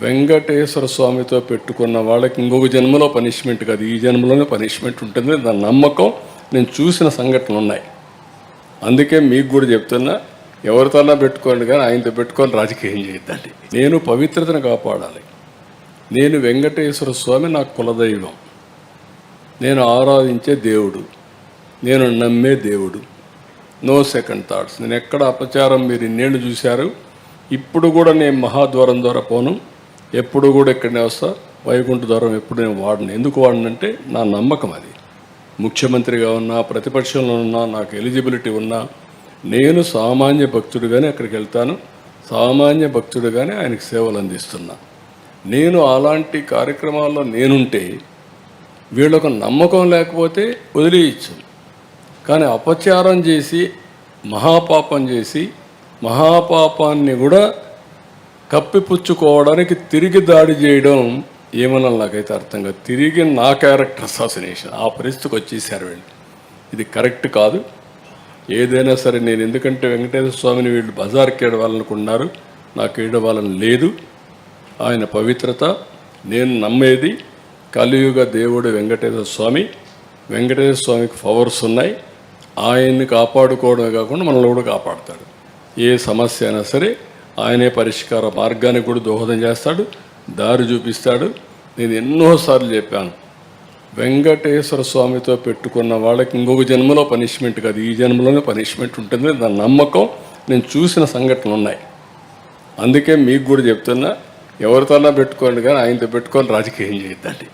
వెంకటేశ్వర స్వామితో పెట్టుకున్న వాళ్ళకి ఇంకొక జన్మలో పనిష్మెంట్ కాదు, ఈ జన్మలోనే పనిష్మెంట్ ఉంటుంది. దాని నమ్మకం నేను చూసిన సంఘటనలు ఉన్నాయి. అందుకే మీకు కూడా చెప్తున్నా, ఎవరితోనా పెట్టుకోండి కానీ ఆయనతో పెట్టుకొని రాజకీయం చేయొద్దండి. నేను పవిత్రతను కాపాడాలి. నేను వెంకటేశ్వర స్వామి నాకు కులదైవం, నేను ఆరాధించే దేవుడు, నేను నమ్మే దేవుడు. No second thoughts. నేను ఎక్కడ అపచారం మీరు ఇన్నేళ్ళు చూశారు. ఇప్పుడు కూడా నేను మహాద్వారం ద్వారా పోను, ఎప్పుడు కూడా ఇక్కడనే వస్తా. వైకుంఠ ద్వారం ఎప్పుడు నేను వాడను. ఎందుకు వాడనంటే నా నమ్మకం అది. ముఖ్యమంత్రిగా ఉన్నా, ప్రతిపక్షంలో ఉన్నా, నాకు ఎలిజిబిలిటీ ఉన్నా, నేను సామాన్య భక్తుడిగానే అక్కడికి వెళ్తాను. సామాన్య భక్తుడిగానే ఆయనకు సేవలు అందిస్తున్నా. నేను అలాంటి కార్యక్రమాల్లో నేనుంటే వీళ్ళకు నమ్మకం లేకపోతే వదిలేయచ్చు. కానీ అపచారం చేసి, మహాపాపం చేసి, మహాపాపాన్ని కూడా కప్పిపుచ్చుకోవడానికి తిరిగి దాడి చేయడం ఏమన్నా నాకైతే అర్థం కాదు. తిరిగి నా క్యారెక్టర్ అసాసినేషన్, ఆ పరిస్థితికి వచ్చేసారు వీళ్ళు. ఇది కరెక్ట్ కాదు. ఏదైనా సరే నేను, ఎందుకంటే వెంకటేశ్వర స్వామిని వీళ్ళు బజార్కి ఏడవాలనుకున్నారు, నాకు ఏడవాలని లేదు. ఆయన పవిత్రత, నేను నమ్మేది కలియుగ దేవుడు వెంకటేశ్వర స్వామి. వెంకటేశ్వర స్వామికి పవర్స్ ఉన్నాయి. ఆయన్ని కాపాడుకోవడమే కాకుండా మనల్ని కూడా కాపాడుతాడు. ఏ సమస్య అయినా సరే ఆయనే పరిష్కార మార్గానికి కూడా దోహదం చేస్తాడు, దారి చూపిస్తాడు. నేను ఎన్నోసార్లు చెప్పాను, వెంకటేశ్వర స్వామితో పెట్టుకున్న వాళ్ళకి ఇంకొక జన్మలో పనిష్మెంట్ కాదు, ఈ జన్మలోనే పనిష్మెంట్ ఉంటుంది. దాని నమ్మకం నేను చూసిన సంఘటనలు ఉన్నాయి. అందుకే మీకు కూడా చెప్తున్నా, ఎవరితోనా పెట్టుకోండి కానీ ఆయనతో పెట్టుకొని రాజకీయం చేయొద్దండి.